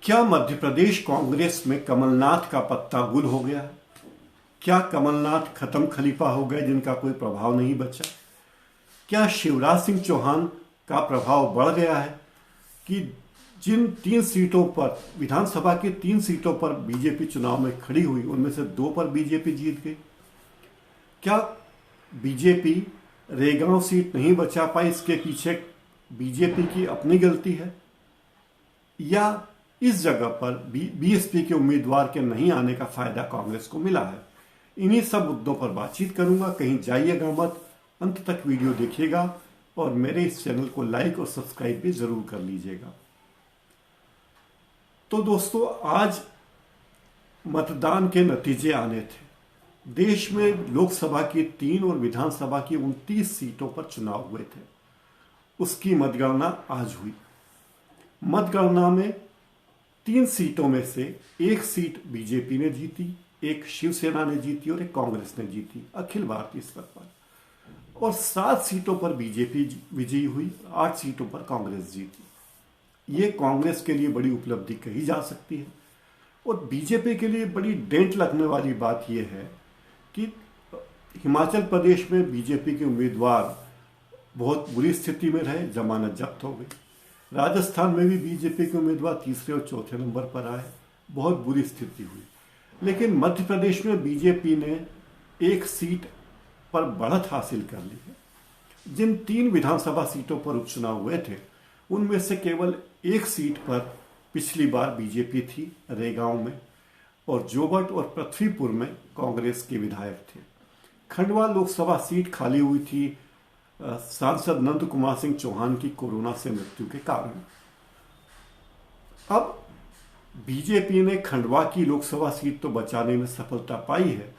क्या मध्य प्रदेश कांग्रेस में कमलनाथ का पत्ता गुल हो गया है? क्या कमलनाथ खत्म खलीफा हो गए जिनका कोई प्रभाव नहीं बचा? क्या शिवराज सिंह चौहान का प्रभाव बढ़ गया है कि जिन 3 सीटों पर, विधानसभा की 3 सीटों पर बीजेपी चुनाव में खड़ी हुई, उनमें से 2 पर बीजेपी जीत गई? क्या बीजेपी रेगांव सीट नहीं बचा पाई, इसके पीछे बीजेपी की अपनी गलती है, या इस जगह पर बीएसपी के उम्मीदवार के नहीं आने का फायदा कांग्रेस को मिला है? इन्हीं सब मुद्दों पर बातचीत करूंगा। कहीं जाइएगा मत, अंत तक वीडियो देखिएगा और मेरे इस चैनल को लाइक और सब्सक्राइब भी जरूर कर लीजिएगा। तो दोस्तों, आज मतदान के नतीजे आने थे। देश में लोकसभा की 3 और विधानसभा की 29 सीटों पर चुनाव हुए थे। उसकी मतगणना आज हुई। मतगणना में 3 सीटों में से 1 सीट बीजेपी ने जीती, 1 शिवसेना ने जीती और 1 कांग्रेस ने जीती अखिल भारतीय स्तर पर। और 7 सीटों पर बीजेपी विजयी हुई, 8 सीटों पर कांग्रेस जीती। ये कांग्रेस के लिए बड़ी उपलब्धि कही जा सकती है। और बीजेपी के लिए बड़ी डेंट लगने वाली बात यह है कि हिमाचल प्रदेश में बीजेपी के उम्मीदवार बहुत बुरी स्थिति में रहे, जमानत जब्त हो गई। राजस्थान में भी बीजेपी के उम्मीदवार तीसरे और चौथे नंबर पर आए, बहुत बुरी स्थिति हुई। लेकिन मध्य प्रदेश में बीजेपी ने 1 सीट पर बढ़त हासिल कर ली है। जिन 3 विधानसभा सीटों पर उपचुनाव हुए थे, उनमें से केवल 1 सीट पर पिछली बार बीजेपी थी, रेगांव में, और जोबट और पृथ्वीपुर में कांग्रेस के विधायक थे। खंडवा लोकसभा सीट खाली हुई थी सांसद नंद कुमार सिंह चौहान की कोरोना से मृत्यु के कारण। अब बीजेपी ने खंडवा की लोकसभा सीट तो बचाने में सफलता पाई है,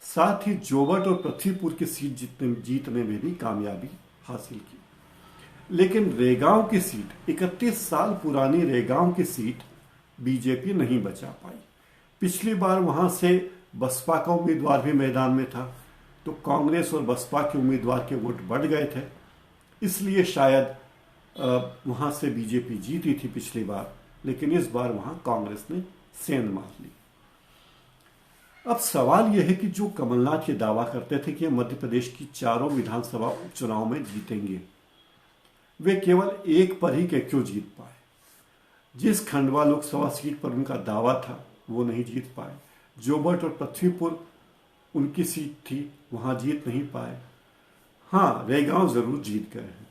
साथ ही जोबट और पृथ्वीपुर की सीट जीतने में भी कामयाबी हासिल की। लेकिन रेगांव की सीट, 31 साल पुरानी रेगांव की सीट बीजेपी नहीं बचा पाई। पिछली बार वहां से बसपा का उम्मीदवार भी मैदान में था, तो कांग्रेस और बसपा के उम्मीदवार के वोट बढ़ गए थे, इसलिए शायद वहां से बीजेपी जीती थी पिछली बार। लेकिन इस बार वहां कांग्रेस ने सेंध मार ली। अब सवाल यह है कि जो कमलनाथ ये दावा करते थे कि मध्य प्रदेश की 4 विधानसभा उपचुनाव में जीतेंगे, वे केवल 1 पर ही क्यों जीत पाए? जिस खंडवा लोकसभा सीट पर उनका दावा था, वो नहीं जीत पाए। जोबट और पृथ्वीपुर उनकी सीट थी, वहां जीत नहीं पाए। हाँ, रेगांव जरूर जीत गए हैं।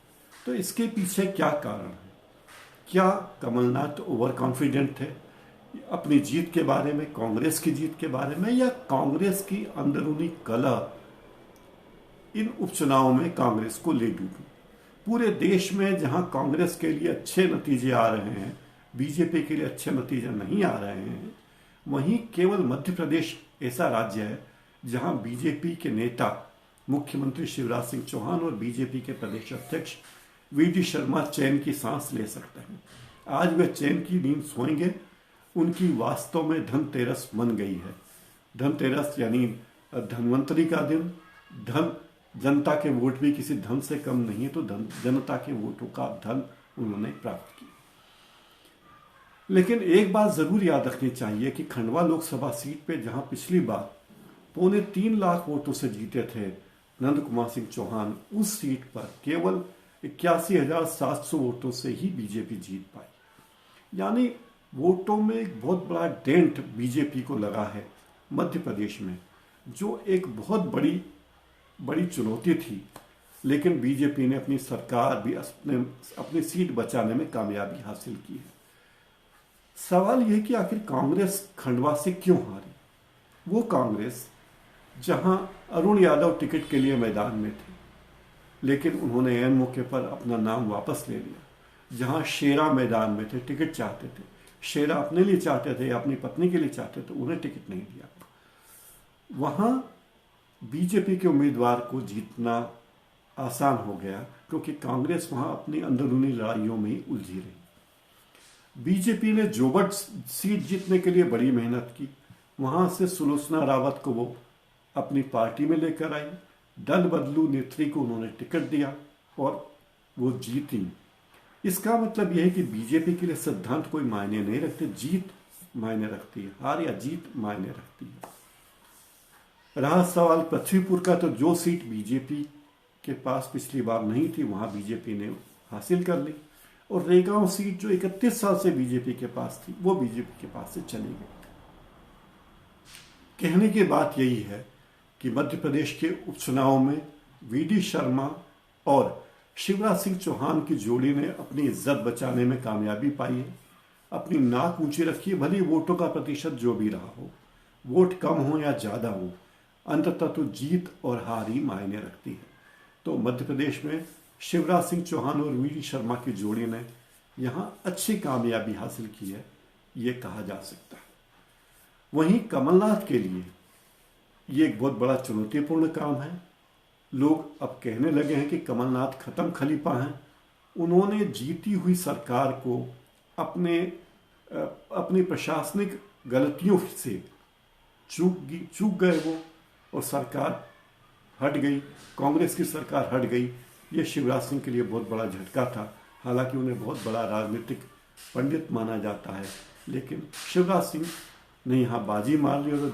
तो इसके पीछे क्या कारण है? क्या कमलनाथ ओवर कॉन्फिडेंट थे अपनी जीत के बारे में, कांग्रेस की जीत के बारे में, या कांग्रेस की अंदरूनी कलह इन उपचुनाव में कांग्रेस को ले डूबी? पूरे देश में जहां कांग्रेस के लिए अच्छे नतीजे आ रहे हैं, बीजेपी के लिए अच्छे नतीजे नहीं आ रहे हैं, वहीं केवल मध्य प्रदेश ऐसा राज्य है जहां बीजेपी के नेता मुख्यमंत्री शिवराज सिंह चौहान और बीजेपी के प्रदेश अध्यक्ष वीडी शर्मा चैन की सांस ले सकते हैं। आज वे चैन की नींद सोएंगे। उनकी वास्तव में धनतेरस मन गई है। धनतेरस यानी धनवंतरी का दिन। धन, जनता के वोट भी किसी धन से कम नहीं है, तो जनता के वोटों का धन उन्होंने प्राप्त किया। लेकिन एक बात जरूर याद रखनी चाहिए कि खंडवा लोकसभा सीट पे जहां पिछली बार 3.25 लाख वोटों से जीते थे नंद कुमार सिंह चौहान, उस सीट पर केवल 81,700 वोटों से ही बीजेपी जीत पाई। यानी वोटों में एक बहुत बड़ा डेंट बीजेपी को लगा है मध्य प्रदेश में, जो एक बहुत बड़ी चुनौती थी। लेकिन बीजेपी ने अपनी सरकार भी अपनी सीट बचाने में कामयाबी हासिल की है। सवाल यह कि आखिर कांग्रेस खंडवा से क्यों हारी? वो कांग्रेस जहां अरुण यादव टिकट के लिए मैदान में थे, लेकिन उन्होंने ऐन मौके पर अपना नाम वापस ले लिया। जहां शेरा मैदान में थे, टिकट चाहते थे, शेरा अपने लिए चाहते थे या अपनी पत्नी के लिए चाहते थे, उन्हें टिकट नहीं दिया। वहां बीजेपी के उम्मीदवार को जीतना आसान हो गया, क्योंकि कांग्रेस वहां अपनी अंदरूनी लड़ाइयों में ही उलझी रही। बीजेपी ने जोबट सीट जीतने के लिए बड़ी मेहनत की। वहां से सुलोचना रावत को वो अपनी पार्टी में लेकर आई। दल बदलू नेत्री को उन्होंने टिकट दिया और वो जीती। इसका मतलब यह है कि बीजेपी के लिए सिद्धांत कोई मायने नहीं रखते, जीत मायने रखती है, हार या जीत मायने रखती है। रहा सवाल पृथ्वीपुर का, तो जो सीट बीजेपी के पास पिछली बार नहीं थी वहां बीजेपी ने हासिल कर ली, और रेगांव सीट जो 31 साल से बीजेपी के पास थी वो बीजेपी के पास से चली गई। कहने की बात यही है कि मध्य प्रदेश के उपचुनाव में वीडी शर्मा और शिवराज सिंह चौहान की जोड़ी ने अपनी इज्जत बचाने में कामयाबी पाई है, अपनी नाक ऊंची रखी है। भले वोटों का प्रतिशत जो भी रहा हो, वोट कम हो या ज़्यादा हो, अंततः तो जीत और हार ही मायने रखती है। तो मध्य प्रदेश में शिवराज सिंह चौहान और वीडी शर्मा की जोड़ी ने यहाँ अच्छी कामयाबी हासिल की है, ये कहा जा सकता है। वहीं कमलनाथ के लिए ये एक बहुत बड़ा चुनौतीपूर्ण काम है। लोग अब कहने लगे हैं कि कमलनाथ खत्म खलीफा हैं। उन्होंने जीती हुई सरकार को अपनी प्रशासनिक गलतियों से चूक गए वो, और सरकार हट गई, कांग्रेस की सरकार हट गई। ये शिवराज सिंह के लिए बहुत बड़ा झटका था। हालांकि उन्हें बहुत बड़ा राजनीतिक पंडित माना जाता है, लेकिन शिवराज सिंह ने यहाँ बाजी मार ली और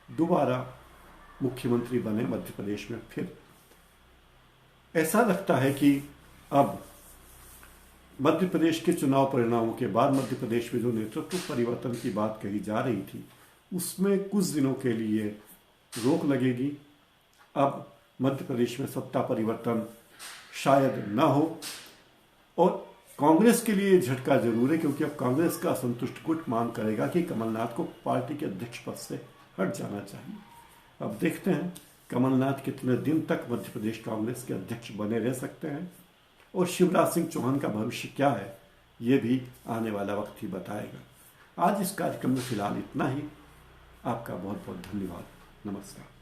दोबारा मुख्यमंत्री बने मध्य प्रदेश में। फिर ऐसा लगता है कि अब मध्य प्रदेश के चुनाव परिणामों के बाद मध्य प्रदेश में जो नेतृत्व परिवर्तन की बात कही जा रही थी, उसमें कुछ दिनों के लिए रोक लगेगी। अब मध्य प्रदेश में सत्ता परिवर्तन शायद न हो, और कांग्रेस के लिए झटका जरूर है, क्योंकि अब कांग्रेस का असंतुष्ट गुट मांग करेगा कि कमलनाथ को पार्टी के अध्यक्ष पद से हट जाना चाहिए। अब देखते हैं कमलनाथ कितने दिन तक मध्य प्रदेश कांग्रेस के अध्यक्ष बने रह सकते हैं, और शिवराज सिंह चौहान का भविष्य क्या है ये भी आने वाला वक्त ही बताएगा। आज इस कार्यक्रम में फिलहाल इतना ही। आपका बहुत बहुत धन्यवाद। नमस्कार।